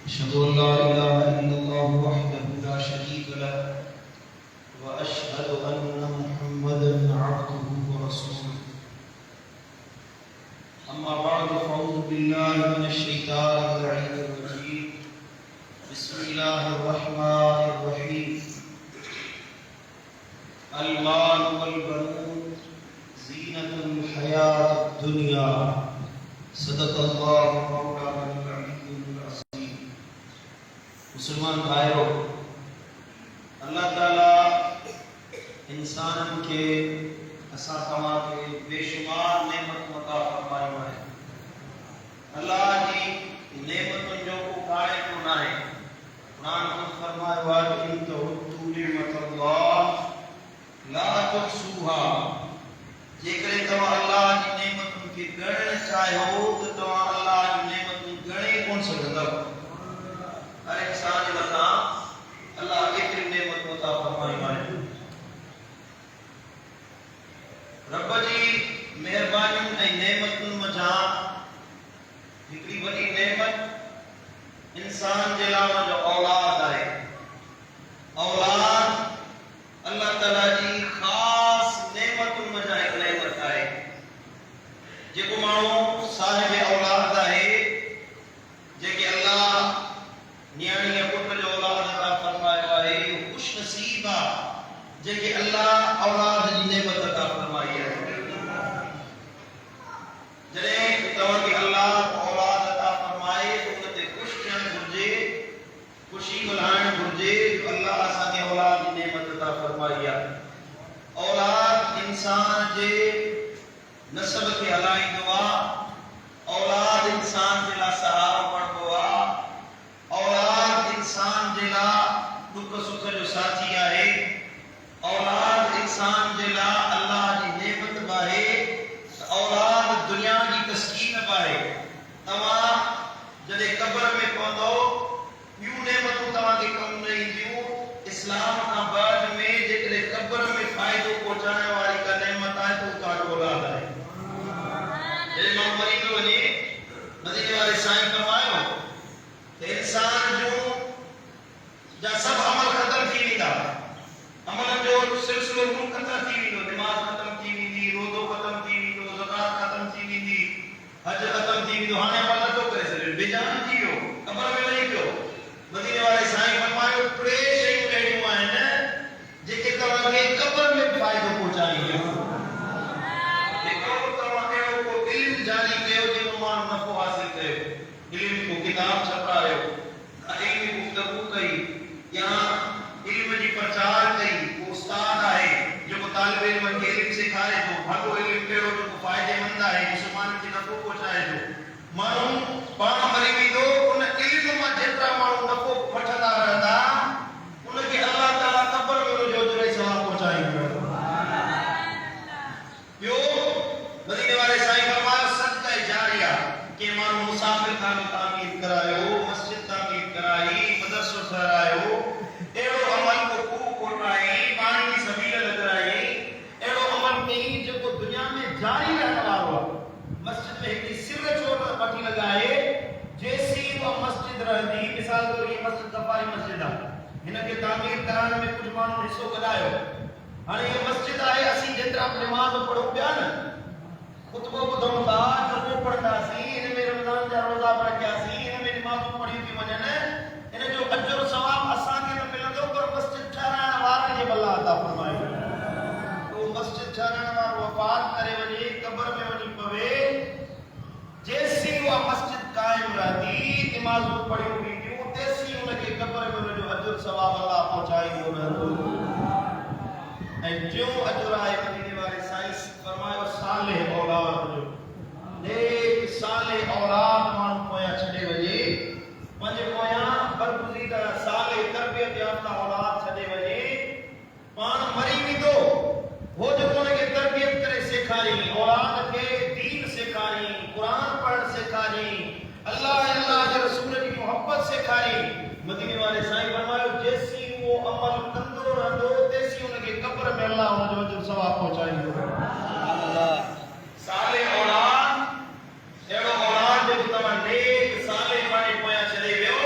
अशहदु अल्ला इलाहा इल्लल्लाह वहदहु ला शरीका लह व अशहदु अन्ना मुहम्मदन अब्दुहु व रसूलुहु। अम्मा बअद फ़अऊज़ु बिल्लाहि मिनश शैतानिर रजीम। बिस्मिल्लाहिर रहमानिर रहीम। अल माल वल बनून ज़ीनतुल हयातिद दुनिया। सदक़ल्लाहु मौलाना मुसलमान भाइयों, अल्लाह ताला इंसान के असा तमा के बेशुमार नेमत अता फरमायो है। अल्लाह जी नेमतुन जो को काए को ना है। कुरान में फरमायो है इन तउद्दू निअमतल्लाह ला तुहसूहा। जेकरे तवा अल्लाह जी नेमतुन के गणण चाहो तो तवा अल्लाह जी नेमतुन गणे कोन सघंदा। हर इंसान वता अल्लाह एतरी नेमत अता फरमाई है। रब जी मेहरबानी ऐं नेमतुन मजा हिकड़ी वडी नेमत इंसान जे लाइ जो औलाद है। औलाद अल्लाह ताला जी खास नेमतुन मजा एक नेमत है। जेको माण्हू साहिब औलाद है, जेके अल्लाह नियाणी पुट जो औलाद अता फरमायो है, खुश नसीब आ जेके अल्लाह औलाद जी नेमत अता फरमाई है। जरे तवा के अल्लाह औलाद अता फरमाए तो उनते खुश थियण घुर्जे, खुशी मल्हाइण घुर्जे। अल्लाह असा के औलाद जी नेमत अता फरमाई है। औलाद इंसान जे नसब के हलाइंदो आ। औलाद इंसान जे ला सहारो पड़दो आ। औलाद इंसान जे ला दुख सुख जो साथी आहे। औलाद इंसान जे ला अल्लाह जी नेमत बाहे। औलाद दुनिया जी तस्कीन बाहे। तवा जदे कब्र में पवंदो यूं नेमतूं तवा के कम न ईंदियूं। इस्लाम का बाद में जेकरे कब्र में फायदो पहुंचाने वाली का नेमत आहे तो का औलाद आहे। जदे मां मरी तो वने मदीने वाले साईं फरमायो इंसान जो जा सब अमल खत्म थी वेंदा। अमल जो सिलसिलो खत्म थी वेंदो। नमाज खत्म थी वेंदी, रोज़ो खत्म थी वेंदो, ज़कात खत्म थी वेंदी, हज खत्म थी वेंदो। हाणे अमल नथो करे सघे, बेजान थी वियो, कब्र में लही पियो। मदीने वाले साईं फरमायो टे शयूं अहिड़ियूं आहिनि जेके तव्हां खे कब्र में फ़ाइदो पहुचाईंदियूं। जेको तव्हां अहिड़ो को इल्म जारी कयो जेको माण्हू नफ़ो हासिल कयो, इल्म को किताब छपायो, इल्मी गुफ्तगू कई या इल्म जी प्रचार कई, वो उस्ताद आहे जेको तालिब इल्म खे इल्म सिखारे थो। भलो इल्म कहिड़ो जेको फ़ाइदेमंद आहे, मुसलमान खे नफ़ो पहुचाए थो। माण्हू पाण मरी वेंदो, उन इल्म मां जेतिरा माण्हू नफ़ो वठंदा रहंदा उनखे अल्लाह ताला क़ब्र में उनजो अजर ऐं सवाब पहुचाईंदो। ॿियो मदीने वाले साईं फरमायो सदका जारिया के माण्हू मुसाफ़िर खानो तामीर करायो, मस्जिद तामीर कराई, मदरसो ठहरायो, अहिड़ो अमल को खूब कोटाई, पाणी जी सबील लॻाई, अहिड़ो अमल कई जेको दुनिया में जारी रहण वारो आहे। मस्जिद में हिकड़ी सिर छोड़ वठी लॻाए जेसी उहा मस्जिद रहंदी। मिसाल तौर ये मस्जिद गफ़ारी मस्जिद आहे, हिन खे तामीर कराइण में कुझु माण्हू हिसो कढायो। हाणे ये मस्जिद आहे, असीं जेतिरा नमाज़ पढ़ूं पिया न, खुतबो ॿुधूं था, जुमो पढ़ंदासीं, हिन में रमज़ान जा रोज़ा बि रखियासीं, हिन में नमाज़ूं पढ़ियूं थी वञनि, हिन जो अजर सवाब असांखे न मिलंदो पर मस्जिद ठहराइण वारनि खे अल्लाह अता फरमाए। तो मस्जिद ठहराइण वारो वफ़ात करे वञे, क़ब्र में वञी पवे, जेसी उहा मस्जिद क़ाइम रहंदी, नमाज़ूं पढ़ियूं वेंदियूं, तेसी उनखे क़ब्र में उनजो अजर सवाब अल्लाह पहुचाईंदो रहंदो। ऐं टियों अजर आहे मदीने वाले साईं फरमायो सालेह औलाद जो। नेक सालेह औलाद माण्हू पोयां छॾे वञे, पंहिंजे पोयां बरगुज़ीदा सालेह तरबियत याफ़्ता औलाद छॾे वञे, पाण मरी वेंदो, हो जेको उनखे तरबियत करे सेखारी, औलाद खे दीन सेखारी, क़ुरान पढ़ण सेखारी, अल्लाह जे रसूल जी मोहब्बत सेखारी। मदीने वाले साईं फरमायो जेसी वो अमल कंदो रहंदो तेसी उनखे क़ब्र में अल्लाह उनजो अजर सवाब पहुचाईंदो। अल्लाह सालेह औलाद अहिड़ो औलाद जेको तव्हां नेक सालेह पाणे पोयां छॾे वियो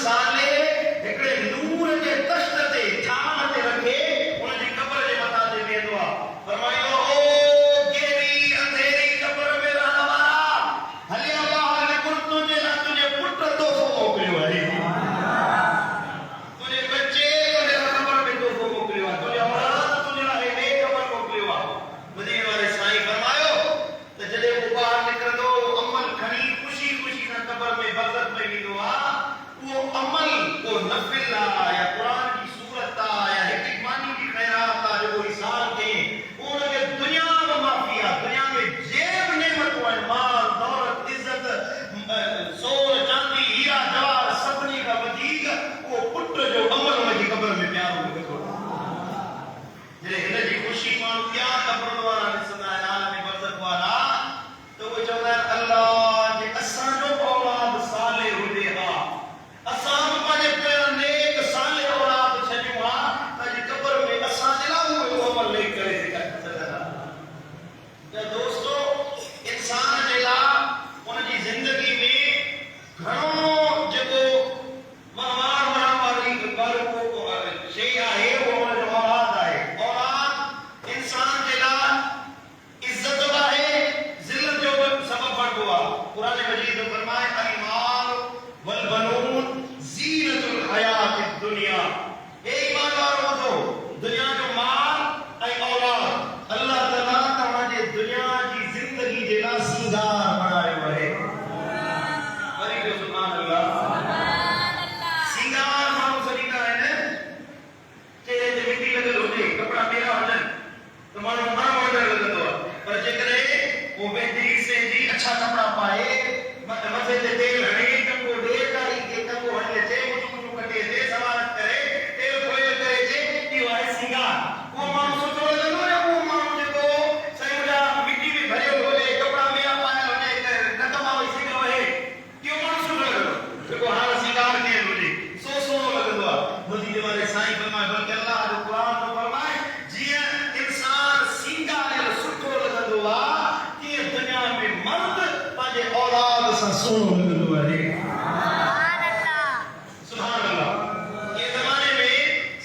साले हिकड़े नूर जे तश्त ते छान ते रखे उन जी कब्र जे मथा ते वेंदो आ फरमायो ओ गेरी अंधेरी कब्र में रहण वारा हलिया बाहर निकुर तुझे पुट तोहफो मोकिलियो आहे तुझे बच्चे तुझे कब्र में तोहफो मोकिलियो आहे तुझे औलाद तुझे लाइ ने कब्र मोकिलियो आहे मदीने वारे साईं फरमायो त जॾहिं वो बाहर निकरंदो अमल खणी खुशी खुशी सां कब्र में बरकत में वेंदो आहे वो अमल वो नफिल आ या कुरान की सूरत आ या हिकड़ी मानी की खैरात आ जो हिसाब के उन के दुनिया में माफिया दुनिया में जे भी नेमत है माल दौलत इज्जत सोन चांदी हीरा जवाहर सभनी का वधीक वो पुट जो अमल उन जी कब्र में प्यारो लॻंदो जॾहिं हिन जी ख़ुशी माण्हू ॿिया कब्र वारा ॾिसंदा आहिनि आलम बरज़ख वारा त उहे चवंदा आहिनि अल्लाह जे असांजो औलाद साले हुजे हा असां पंहिंजे पहिरियों नेक साले औलाद छॾियो आहे त अॼु कब्र में असां जे लाइ उहो अमल नहीं करे सघंदा त दोस्तो इंसान जे लाइ उन जी ज़िंदगी में घणो जेको वहिंवार वारी शइ आहे उहो उन जो औलाद आहे औलाद इंसान जे लाइ इज़त आहे ज़िल्लत जो सबब बणंदो आहे क़ुरान मजीद में फरमाए अल-माल वल बनून ज़ीनतुल हयातिद दुनिया ए ईमान वारो ॿुधो दुनिया जो माल ऐं औलाद अल्लाह ताला तव्हांजे दुनिया जी ज़िंदगी जे लाइ सींगार बणायो आहे वरी जो सुभान अल्लाह सींगार माण्हू सॾींदा आहिनि चेहरे ते मिटी लॻल हुजे कपिड़ा ॿेरा हुजनि त माण्हू मरण वञणु लॻंदो आहे पर जेकॾहिं वो मेहंदी सेंदी अच्छा कपिड़ा पाए मथे ते तेल हणे टंगो ॾे दाढ़ी खे टंगो हणी अचे मुंडू कटे अचे सवारत करे तेल खोए करे अचे इहो आहे सींगार उहो माण्हू सुठो लॻंदो या उहो माण्हू जेको सही जा मिटी में भरियल हुजे कपिड़ा ॿेरा पायल हुजे नक मां वही सिंग वहे इहो माण्हू सुठो लॻंदो जेको हाल सींगार कयल हुजे सुहिणो लॻंदो आहे मदीने वारे साईं फरमाए बल्कि अल्लाह जो क़ुरान में फरमाए जीअं इंसान सींगारियल सुठो लॻंदो आहे तीअं दुनिया में मर्द पंहिंजे औलाद सां सुहिणो लॻंदो आहे सुभान अल्लाह ये ज़माने में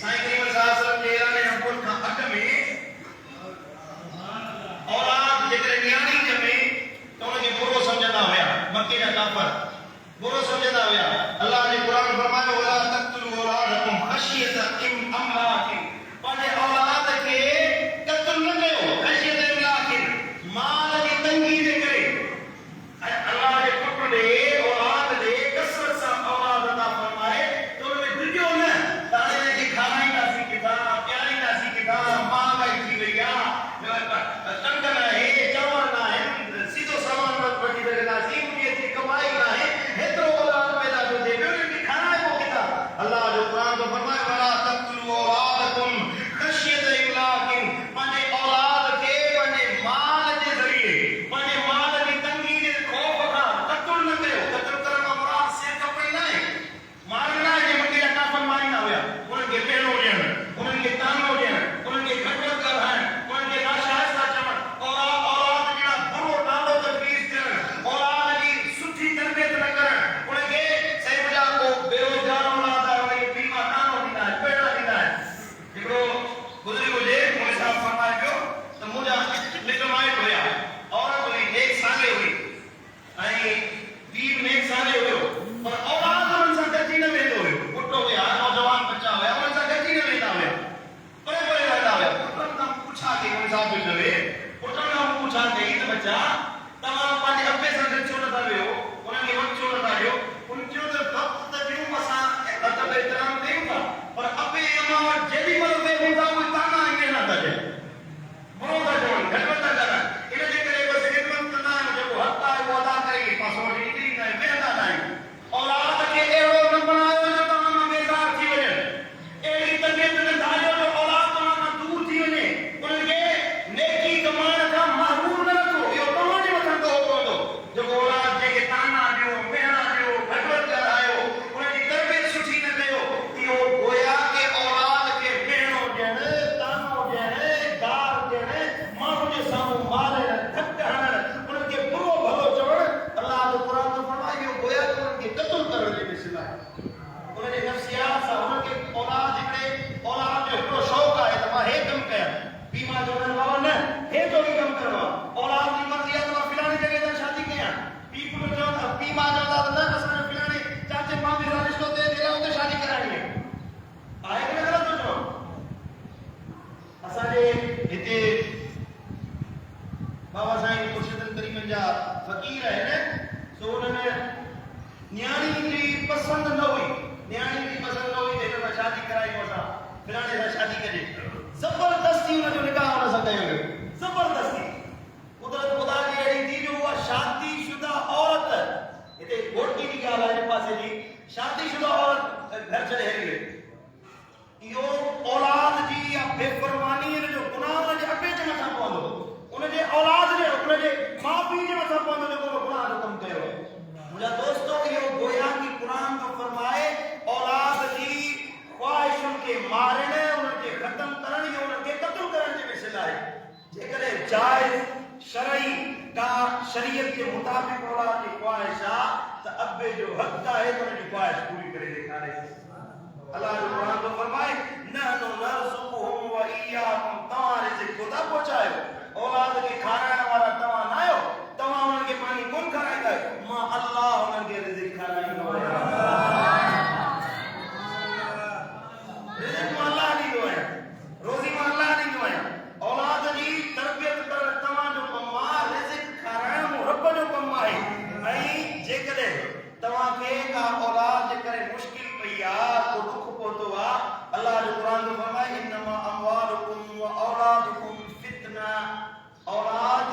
साईं करीम सल्लल्लाहु अलैहि वसल्लम जे ऐलान नबुवत खां अॻु में औलाद जेकॾहिं नियाणी ॼमे त उनखे बुरो सम्झंदा हुया मके जा काफ़िर बुरो सम्झंदा हुया अल्लाह जे क़ुरान में फरमायो वला तक़्तुलू औलादकुम ख़शियत अमलाकिन पंहिंजे औलाद खे क़त्ल न कयो ख़शियत अमलाकिन माल जी तंगी जे करे अल्लाह जे पुट ॾे औलाद ॾे कसरत सां औलाद अता फरमाए त उन में दिलियो न त हाणे हिनखे खाराईंदासीं किथां प्यारींदासीं किथां महांगाई थी वई आहे टंग न आहे चांवर न आहिनि सीधो सामान वठी सघंदासीं उन्हीअ जी कमाई न आहे हेतिरो औलाद पैदा थो थिए ॿियो हिनखे खाराइबो किथां अल्लाह जो क़ुरान में फरमाए वला तक़्तुलू औलादकुम ख़शियत इमलाकिन पंहिंजे औलाद खे पंहिंजे माल जे ज़रिए पंहिंजे माल जी तंगी जे ख़ौफ़ खां क़त्ल न कयो क़त्ल करण खां मुराद सिर कपड़ी न आहे मारण न आहे जे मके जा काफ़िर मारींदा हुया उन्हनि खे पेड़ो ॾियणु उन्हनि खे तानो ॾियणु उन्हनि खे घटि ॻाल्हाइणु उन्हनि खे नाशाइस्ता चवणु औलाद जहिड़ा बुरो नालो तजवीज़ ॾियणु औलाद जी सुठी तरबियत न करणु उनखे सही जा को बेरोज़गार औलाद आहे उनखे पीउ मां तानो ॾींदा आहिनि पेड़ा ॾींदा आहिनि हिकिड़ो गुज़री हुजे मूं सां फरमाए पियो त मुंहिंजा मिट माइट हुया औरत हुई नेक साले हुई ऐं पीउ नेक साले हुयो पर औलाद उन्हनि सां गॾिजी न वेंदो हुयो पुट हुया नौजवान बच्चा हुया उन्हनि सां गॾिजी न वेंदा हुया परे परे रहंदा हुया पुटनि खां पुछा कई उन सां पियो चवे पुटनि खां पुछा कई त बच्चा तव्हां पंहिंजे अबे सां गॾु छो नथा वेहो उन्हनि खे वक़्तु छो नथा ॾियो उन चयो त वक़्तु त ॾियूं असां अदब एतिराम ॾियूं था पर अबे अम्मा वटि जेॾी महिल वेहूं था उहे ताना ईअं नथा ॾियनि बुरो था चवनि घटि था करनि इन जे करे बसि ख़िदमत कंदा आहियूं जेको हक़ आहे उहो अदा करे पासो वठी निकिरी ईंदा आहियूं वेहंदा न आहियूं औलाद खे अहिड़ो न बणायो जो तव्हां खां बेज़ार थी वञनि अहिड़ी तबियत न ठाहियो जो औलाद तव्हां खां दूर थी वञे उन्हनि खे नेकी कमाइण खां महरूम न रखो इहो तव्हांजे मथां कहो पवंदो जेको औलाद जंहिंखे ताना ॾियो मेणा ॾियो घटि ॻाल्हायो उनजी तरबियत सुठी न कयो इहो गोया के औलाद खे मेणो ॾियणु तानो ॾियणु गार ॾियणु माण्हू जे साम्हूं मारणु धक हणणु उन्हनि खे बुरो भलो चवणु अल्लाह जो क़ुरान में फरमाए इहो गोया के उन्हनि खे क़त्ल करण जे मिसल आहे उनजे नफ्सियात सां उनखे औलाद हिकिड़े औलाद जो हिकिड़ो शौक़ु आहे त मां हे कमु कयां पीउ मां चवंदा आहिनि बाबा न हे जो बि कमु करिणो आहे औलाद जी मर्ज़ी आहे त मां फिलाणी जॻह ते शादी कयां पीउ पुटु चवंदा पीउ मां चवंदा त न असांजो फिलाणी चाचे मामे सां रिश्तो थिए थी उते शादी कराइणी आहे कि न ग़लति थो चवां असांजे हिते बाबा साईं मुर्शिदनि करीमनि जा फ़क़ीर आहिनि सो उन्हनि न्याणी जी पसंदि न हुई हिन सां शादी करायूं असां फिलाणे सां शादी कजे ज़बरदस्ती हुनजो निकाह हुन सां कयो वियो ज़बरदस्ती कुदरत ख़ुदा जी अहिड़ी थी जो उहा शादीशुदा औरत हिते घोटी जी ॻाल्हि आहे हिन पासे जी शादीशुदा औरत घर छॾे हली वई इहो औलाद जी या बेफ़रमानी जो गुनाह हुनजे अबे जे मथां पवंदो उनजे औलाद जे उनजे माउ पीउ जे मथां पवंदो जेको गुनाह जो कमु कयो आहे मुंहिंजा दोस्तो इहो गोया की क़ुरान थो फरमाए औलाद जी ख्वाहिशुनि खे मारणु उनखे ख़तमु करणु या उनखे क़त्ल करण जे मिसल आहे जेकॾहिं जाइज़ शरई का शरीयत के मुताबिक़ औलाद जी ख्वाहिश आहे त अबे जो हक़ आहे त उनजी ख्वाहिश पूरी करे ॾेखारे अल्लाह जो क़ुरान थो फरमाए नहनु नरज़ुकुहुम व इय्याकुम तव्हां रिज़्क़ ख़ुदा पहुचायो औलाद खे खाराइण वारा तव्हां न आहियो तव्हां उन्हनि खे पाणी कोन खाराईंदा आहियो मां अल्लाह उन्हनि खे रिज़्क़ खाराईंदो आहियां रिज़्क़ मां अल्लाह ॾींदो आहियां रोज़ी मां अल्लाह ॾींदो आहियां औलाद जी तरबियत करणु तव्हांजो कमु आहे रिज़्क़ खाराइणु रब जो कमु आहे ऐं जेकॾहिं तव्हांखे का औलाद जे करे मुश्किल पई आहे को दुख पहुतो आहे अल्लाह जो क़ुरान थो फरमाए इन्नमा अमवालुकुम व औलादुकुम फितना औलाद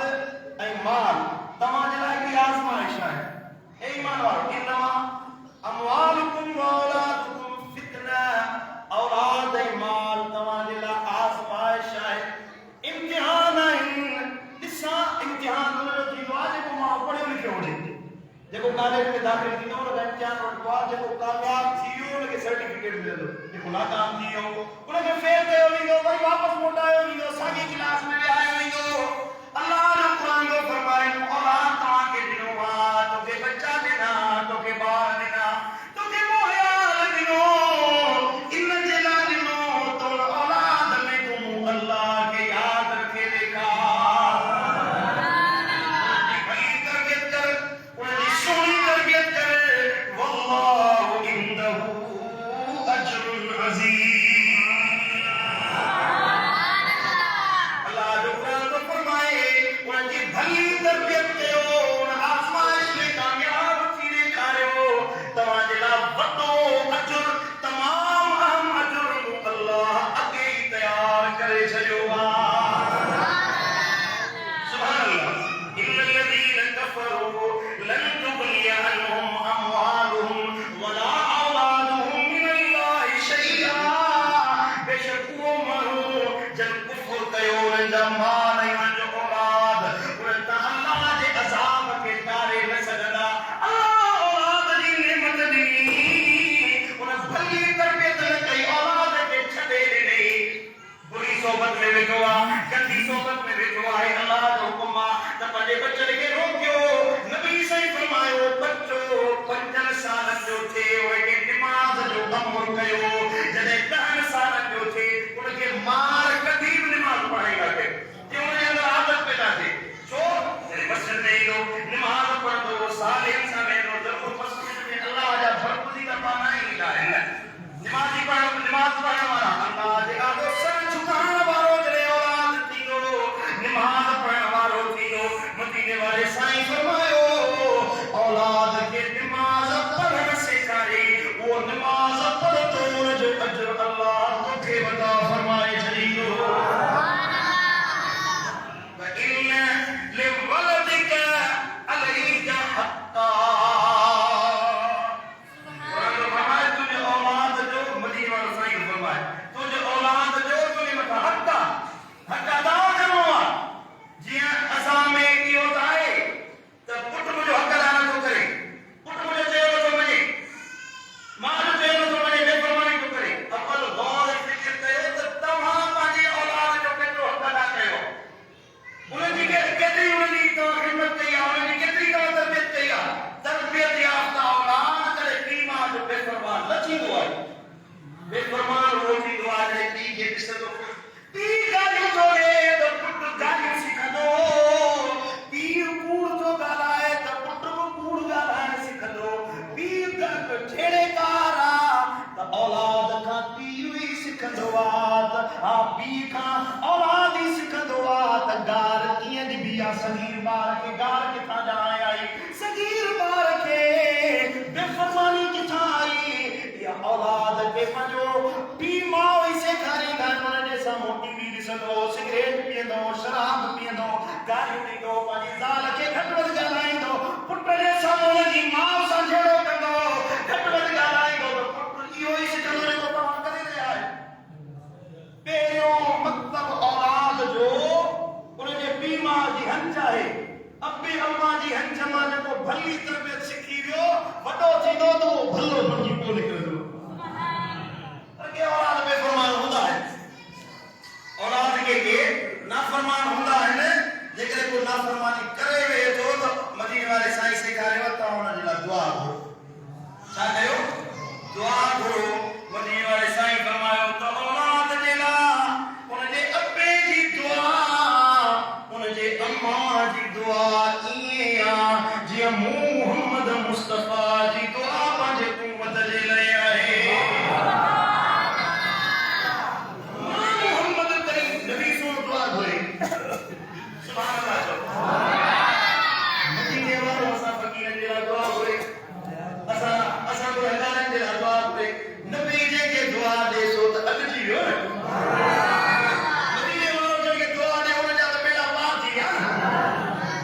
ऐं माल तव्हांजे लाइ हिकिड़ी आज़माइश आहे हे ईमान वारो इन्नमा अमवालुकुम व औलादुकुम फितना औलाद ऐं माल तव्हांजे लाइ आज़माइश आहे इम्तिहान आहिनि ॾिसां इम्तिहान हुनजो थींदो आहे जेको मां पढ़ियो लिखियो हुजे जेको कॉलेज में दाख़िल थींदो हुनजो इम्तिहान वठिबो आहे जेको कामयाब थी वियो हुनखे सर्टिफिकेट मिलंदो जेको नाकाम थी वियो उनखे फेल कयो वेंदो वरी वापसि मोटायो वेंदो साॻी क्लास में विहारियो वेंदो अल्लाह जो क़ुरान थो फरमाए औलाद तव्हांखे ॾिनो आहे तोखे बच्चा ॾिना तोखे ॿार ॾिना तोखे मोहयार ॾिनो इन जे लाइ ॾिनो तो औलाद में तूं अल्लाह खे यादि रखे ॾेखार उनजी भली तरबियत कर उनजी सुहिणी तरबियत कर वल्लाहु इंदहु अजरुन अज़ीम भली तरबियत कयो आज़माइश में कामयाब थी छेड़े कारा त औलाद खां पीउ ई सिखंदो आहे त पीउ खां औलाद ई सिखंदो आहे त गार कीअं ॾिबी आहे सगीर ॿार खे गार किथां ॼाणे आई सगीर ॿार खे बेफ़रमानी किथां आई या औलाद खे पंहिंजो पीउ माउ ई सेखारींदा आहिनि हुन जे साम्हूं टीवी ॾिसंदो सिगरेट पीअंदो शराब पीअंदो गारियूं ॾींदो पंहिंजी ज़ाल खे घटि वधि ॻाल्हाईंदो पुट जे साम्हूं हुनजी माउ सां जहिड़ो कंदो घटि वधि ॻाल्हाईंदो त पुट इहो ई सिखंदो जेको तव्हां करे रहिया आहियो पहिरियों मतिलबु औलाद जो उनजे पीउ माउ जी हंच आहे अबे अम्मा जी हंच मां जेको भली तरबियत सिखी वियो वॾो थींदो त उहो भलो बणिजी पोइ निकिरंदो अॻे औलाद बेफ़रमान हूंदा आहिनि औलाद के नाफ़रमान हूंदा आहिनि जेकॾहिं को नाफ़रमानी करे वेहे थो त मदीने वारे साईं सेखारियो तव्हां हुन जे लाइ दुआ घुरो छा कयो दुआ घुरो मदीने वारे साईं फरमायो त औलाद जे लाइ हुनजे अबे जी दुआ हुनजे अम्मा जी दुआ ईअं आहे जीअं मुहम्मद मुस्तफ़ा जी दुआ पंहिंजे उम्मत जे लाइ आहे मुहम्मद करीम नबी सो दुआ घुरे सुभान अल्लाह मदीने वारो असां फ़कीरनि जे लाइ दुआ घुरे असां गुनहगारनि जे लाइ दुआ घुरे नबी जेके दुआ ॾे सो त अॻिजी वियो मदीने वारो जेके दुआ ॾे हुन जा त बेड़ा पार थी विया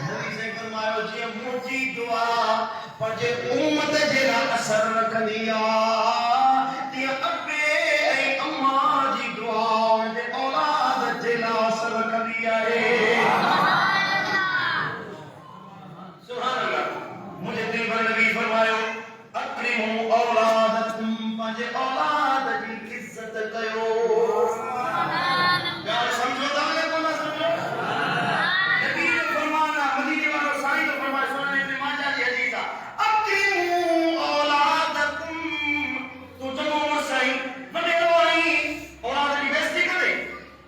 नबी से फरमायो जीअं मुंहिंजी दुआ पंहिंजे उम्मत जे लाइ असर रखंदी आहे तीअं अबे ऐं अम्मा जी दुआ मुंहिंजे औलाद जे लाइ असर रखंदी आहे सुभान अल्लाह मुझे दिल भर नबी फरमायो अक्रिमु औलादकुम पंहिंजे औलाद जी इज्जत कयो ॻाल्हि सम्झो था या कोन सम्झो नबी जो फरमान आहे मदीने वारो साईं जो फरमान सुनन इब्न माजा जी हदीस आहे अक्रिमु औलादकुम तू चङो साईं वॾेरो आई औलाद जी बेइज्जती करे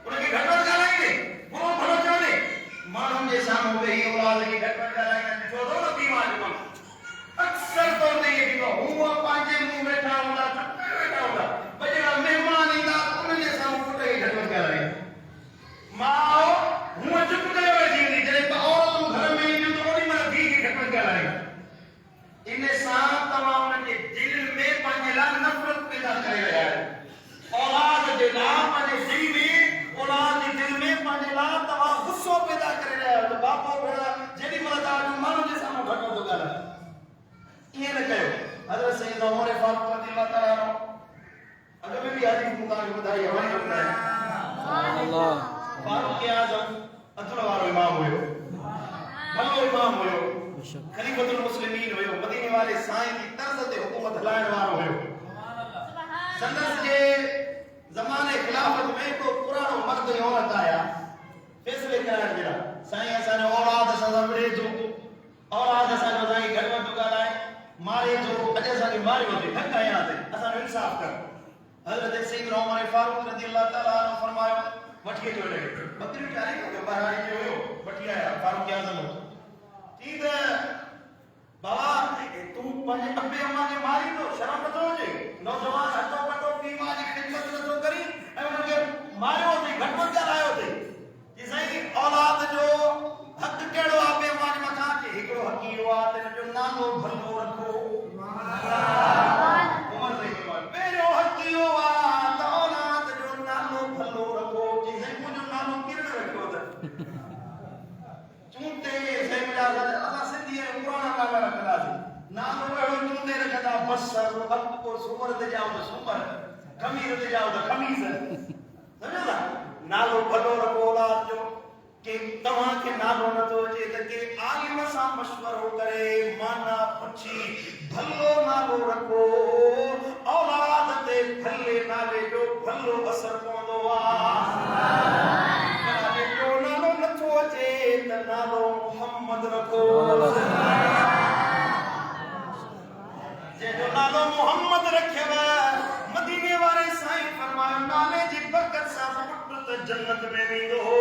उनखे घटि वधि ॻाल्हाईंदे बुरो भलो चवंदे माण्हुनि जे साम्हूं वेही औलाद खे घटि वधि ॻाल्हाईंदा ॾिठो अथव न बीमार जो अक्सर तौर ते इहे ॾिठो हूअ पंहिंजे मुंहुं वेठा हूंदा चुप वेठा हूंदा भई जेका महिमान ईंदा उन्हनि जे साम्हूं पुट खे घटि वधि ॻाल्हाईंदा माउ हूअं चुप करे वेठी हूंदी जॾहिं औरतूं घर में ईंदियूं त ओॾी महिल धीउ खे घटि वधि ॻाल्हाईंदा इन सां तव्हां उन्हनि जे दिलि में पंहिंजे लाइ नफ़रत पैदा करे रहिया आहियो औलाद जे लाइ पंहिंजे दिलि में औलाद जे दिलि में पंहिंजे लाइ तव्हां गुस्सो पैदा करे रहिया आहियो त बापो भेण जेॾी महिल तव्हां माण्हुनि जे साम्हूं घटि वधि ॻाल्हायो ईअं न कयो हज़रत सैयदना उमर फारूक रज़ियल्लाहु ताला अन्हु अॻ में बि हदीस मुताबिक़ ॿुधाई आहे वरी ॿुधायां सुभान अल्लाह फारूक आज़म अदल वारो इमाम हुयो भलो इमाम हुयो खलीफतुल मुस्लिमीन हुयो मदीने वाले साईं जी तर्ज़ ते हुकूमत हलाइण वारो हुयो संदस जे ज़माने खिलाफत में को पुराणो मर्द ऐं औरत आया फैसले करण जे लाइ साईं असांजो औलाद सां विड़े थो औलाद असांजो साईं घटि वधि ॻाल्हाए मारे थो अॼु असांखे मारियो अथई न कयां अथई असांजो इंसाफ़ कर हज़रत सैयदना उमर फारूक रज़ियल्लाहु ताला अन्हु फरमायो वठी अचो ॾे बकरी चारे को बहारी जो हुयो वठी आया फारूक आज़म ठीक है बाबा तू पंहिंजे अब्बे अम्मा खे मारी थो शर्म नथो अचे नौजवान हथो पटो पीउ माउ जी ख़िदमत नथो करी ऐं हुनखे मारियो अथई घटि वधि ॻाल्हायो अथई जी साईं औलाद जो हक़ कहिड़ो आहे अब्बे अम्मा जे मथां कि हिकिड़ो हक़ इहो आहे त हिन जो नालो भलो रखो उमर साईं फरमायो पहिरियों हक़ इहो आहे त औलाद जो नालो भलो रखो जी साईं मुंहिंजो नालो किरन रखियो अथनि चूंटे साईं मुंहिंजा असां सिंधी पुराणा नाला रखंदासीं नालो अहिड़ो चूंटे रखंदा बसर अको सूमर ते जाओ त सूमर खमीर ते जाओ त खमीस सम्झो था नालो भलो रखो औलाद जो कि तव्हांखे नालो नथो अचे त के आलिम सां मशवरो करे माना पुछी भलो नालो रखो औलाद ते भले नाले जो भलो असर पवंदो आहे जो नालो नथो अचे त नालो मुहम्मद रखो जंहिंजो नालो मुहम्मद रखियव मदीने वारे साईं फरमायो नाले जी बरकत सां पुट त जन्नत में वेंदो हो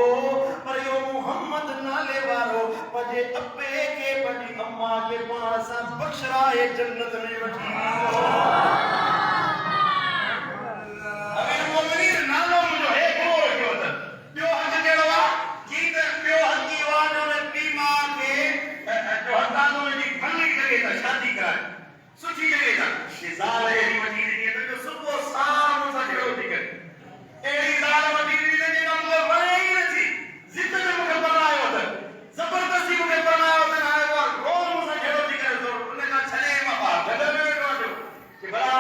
पर यो मोहम्मद नाले वारो पजे अब्बे के पजी अम्मा के पाण सां बख्शराए जन्नत में वठी अमीर मोमिनीन नालो मुंहिंजो हे गुरु रखियो त ॿियो हक़ कहिड़ो आहे की त ॿियो हक़ इहो आहे जो पीउ माउ खे जो हक़ानो जी फली जॻह ते शादी कराए सुठी जॻह ते ज़ाल अहिड़ी वठी ॾिनी त जो सुबुह शाम सां जहिड़ो थी करे अहिड़ी ज़ाल वठी ॾिनी जेका मूंखे वणे ई नथी ज़िद में मूंखे बनायो त ज़बरदस्ती मूंखे बनायो त हाणे उहा रोज़ मूंसां जहिड़ो थी करे थो उन खां छॾे मां ॿार गॾ में वेठो आहियां कि भला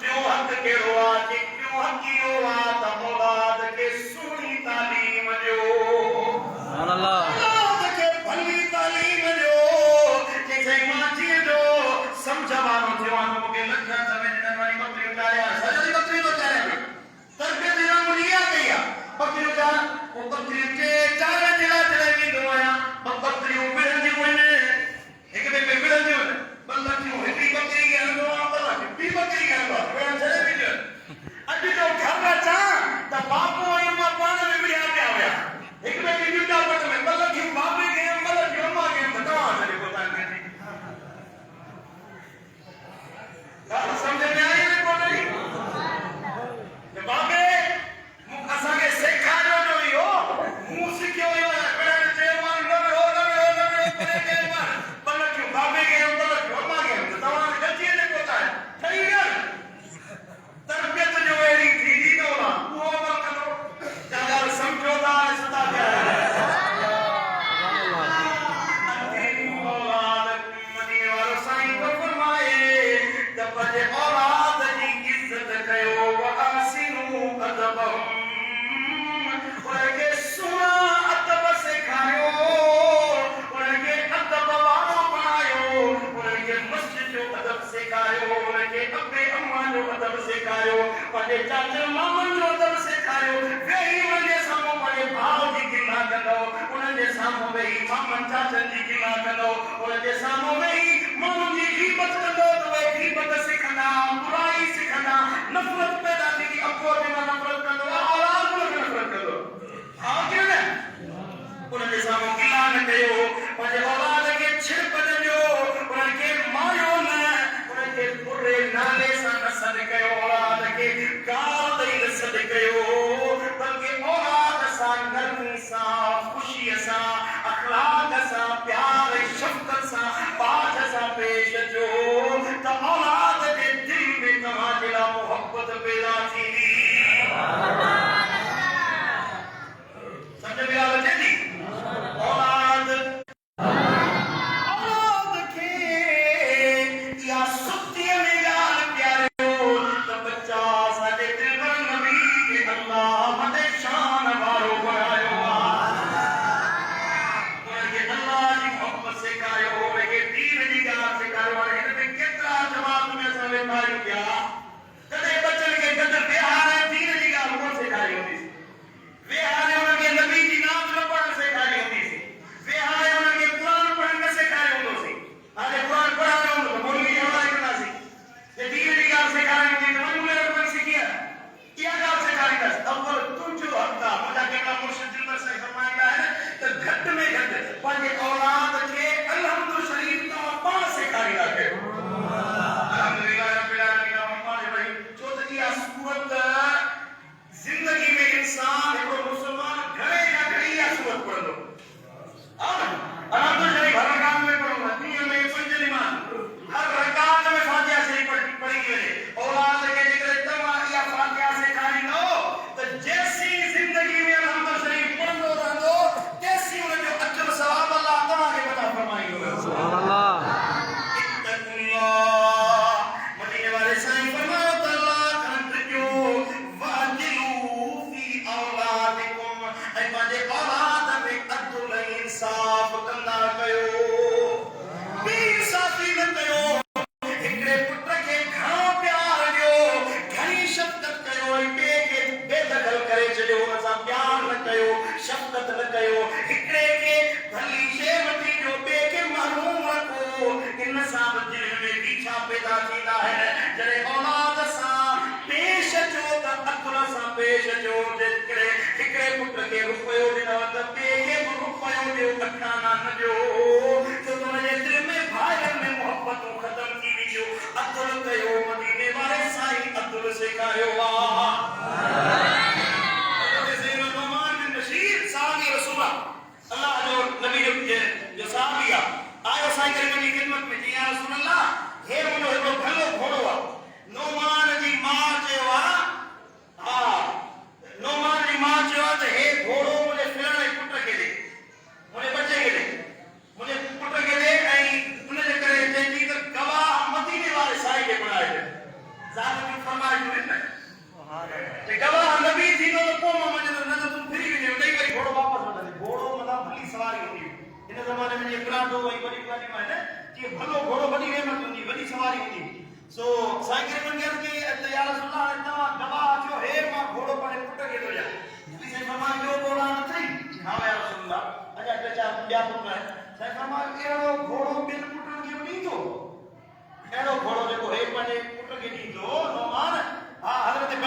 टियों हक़ कहिड़ो आहे कि टियों हक़ इहो आहे त औलाद खे सुहिणी तालीम ॾियो औलाद खे भली तालीम ॾियो कि चई मां जीअं जो सम्झवानो थियो आहे मूंखे लखनि समय ॾिननि वारी बकरियूं चाढ़िया सॼी बकरियूं थो चाढ़िया तरबियत ॾियण मुंहिंजी इहा कई आहे बकरियूं चाढ़ पोइ बकरियूं जे चाढ़ण जे लाइ छॾे वेंदो आहियां बकरियूं विढ़ंदियूं आहिनि हिक ॿिए में विढ़ंदियूं आहिनि ॿ लखियूं हिकिड़ी बकरी खे हणंदो आहे ॿ लख ॿी बकरी खे हणंदो आहे विढ़ण छॾे वेंदियूं आहिनि अॼु जो घर अचां त बापू ऐं मां पाण में विढ़िया पिया हुया हिक ॿिए खे ॾियूं था वट में ॿ लखियूं बापे खे ॿ लखियूं अम्मा खे त तव्हां छॾे पोइ तव्हांखे ॻाल्हि सम्झ में आई न कोन बाबे असांखे सेखारियो जो इहो मूं सिखियो इहो विढ़ण चयोमान न विढ़ो न विढ़ो न विढ़ो करे चयोमान ॿ लखियूं बाबे खे ॿ लखियूं अम्मा खे त तव्हांखे गलतीअ ते पहुचाए ठही ॻाल्हि तरबियत जो अहिड़ी थींदी न उहो अमल कंदो जा ॻाल्हि सम्झो था सदा पिया औलाद मदीने वारो साईं तो फरमाए त पंहिंजे औलाद जी इज़त कयो वआसिनु अदबहुम उनखे सुहिणा अदब सेखारियो उनखे अदब वारो बणायो उनखे मस्जिद जो अदब सेखारियो उनखे अबे अम्मा जो अदब सेखारियो पंहिंजे चाचा मामनि जो अदब सेखारियो वेही उनजे साम्हूं पंहिंजे भाउ जी गिला कंदो उनजे साम्हूं वेही मामनि चाचनि जी गिला कंदो उनजे साम्हूं वेही माण्हुनि जी ग़ीबत कंदो त उहे ग़ीबत सिखंदा बुराई सिखंदा नफ़रत पैदा थींदी अखो जे मां नफ़रत कंदो औलाद उनखे नफ़रत कंदो हा की न उनजे साम्हूं गिला न कयो पंहिंजे औलाद खे छिड़प न ॾियो उनखे मारियो न उनखे बुरे नाले सां न सॾु कयो औलाद खे गाल ॾेई न सॾु कयो बल्कि औलाद सां नरमी सां ख़ुशीअ सां अखलाक सां प्यार ऐं शफ़क़त सां पाठ सां पेश अचो त औलाद जे दिल में तव्हांजे लाइ मोहब्बत पैदा थींदी सम्झ में ॻाल्हि अचे थी औलाद खे इहा सुतीअ में ॻाल्हि प्यारियो त बच्चा असांजे दिलबर नबी खे अल्लाह मदे शान वारो बणायो उनखे अल्लाह जी मोहब्बत सेखारियो उनखे दीन जी ॻाल्हि सेखारियो हाणे हिन में केतिरा जवाब में असां वेठा आहियूं पिया कॾहिं बचनि खे गॾु विहारे दीन जी ॻाल्हि कोन सेखारी हूंदीसीं विहारे उनखे नबी जी नाम न पढ़णु सेखारी हूंदीसीं विहारे उनखे क़ुर पढ़णु न सेखारियो हूंदोसीं हाणे क़ुर पढ़ायो हूंदो त मौलवी हवाले कंदासीं जे दीन जी ॻाल्हि सेखारी हूंदी त वञी उन वटि सिखी आहे इहा ॻाल्हि सेखारींदासीं अव्वल तुंहिंजो हक़ आहे मुंहिंजा केतिरा मुर्शिद जिंदर साईं फरमाईंदा आहिनि त घटि में घटि पंहिंजे औलाद खे अलहम्दु शरीफ तव्हां पाण सेखारींदा कयो अल्हम्दुलिल्लाह रब्बिल आलमीन रहमान रहीम छो त इहा सूरत ज़िंदगी में इंसान हिकिड़ो मुस्लमान घणे या घणी इहा सूरत पढ़ंदो अलहम्दु शरीफ हर रकात में पढ़ंदो ॾींहं में 5 नमाज़ हर रकात में फातिहा शरीफ पढ़ी वञे औलाद खे जेकर तव्हां इहा फातिहा सेखारींदो त जैसी ज़िंदगी में अलहम्दु शरीफ पढ़ंदो रहंदो तैसी उनजो अजर सवाब अल्लाह तव्हांखे अता फरमाईंदो सुभान अल्लाह मदीने वाले साईं फरमायो त अल्लाह खां ॾिजो वाजिलू फी औलादिकुम ऐं पंहिंजे औलाद में अदल ऐं इंसाफ़ कंदा कयो बेइंसाफ़ी न कयो हिकिड़े पुट खे घणो प्यार ॾियो घणी शफ़क़त कयो ऐं ॿिए खे बेदख़ल करे छॾियो हुन सां प्यार न कयो शफ़क़त न कयो हिकिड़े खे भली शइ वठी ॾियो ॿिए खे महरूम रखो इन सां बि दिलि में बीठा पैदा थींदा आहिनि जॾहिं औलाद सां पेश अचो त अकुल सां पेश अचो जेकॾहिं जो अठाना न जो तो तुझे दिल में भाई में मोहब्बत खत्म की विचो अब्दुल कयो मदीने वाले साईं अब्दुल सिखायो वाह हज़रत नुमान बिन बशीर साहबी रसूल अल्लाह जो नबी जो साहबिया आयो साईं करे की खिदमत में जी या रसूल अल्लाह हे मुनो हेडो भलो घोड़ो आ नुमान जी मां चयो आ नुमान जी मां चयो त हे घोड़ो मुझे फिरण पुट के दे मुझे बच्चे के दे मुझे पुट के दे ऐं उन जे करे चई त गवाह मदीने वाले साईं के बनाए दे ज़ालिम की फरमाइश में न ते गवाह नबी थी तो को मजे न तो तुम फिरी वञे उते वरी घोड़ो वापस वठंदे घोड़ो मतलब भली सवारी होती इन ज़माने में ये पराठो वही बड़ी गाड़ी में है कि भलो घोड़ो बड़ी रहमत होती बड़ी सवारी होती सो साईं करे मन के या रसूल अल्लाह इतना गवाह जो है मां घोड़ो पड़े पुट के तो जा नबी से फरमाया जो घोड़ा न थई हां या रसूल अल्लाह अजा बेचा ॿिया पुट है साईं फरमाया एड़ो घोड़ो बिन पुटन के नी तो एड़ो घोड़ो जेको हे पंहिंजे पुट खे ॾींदो नौमान हा हज़रत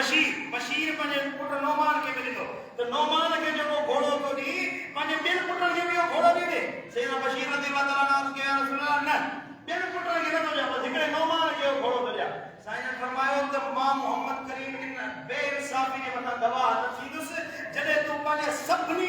बशीर पंहिंजे पुट नौमान खे मिली थो त नौमान खे जेको घोड़ो थो ॾी पंहिंजे ॿियनि पुटनि खे बि घोड़ो ॾींदे सैयदना बशीर रज़ियल्लाहु ताला अन्हु के रसूल अल्लाह न ॿियनि पुटनि खे नथो ॾियां बसि हिकिड़े नौमान खे घोड़ो थो ॾियां साईं ने फरमायो त मां मोहम्मद करीम इन बेइंसाफ़ी जे मथां गवाह न थींदुसि जॾहिं तूं पंहिंजे सभिनी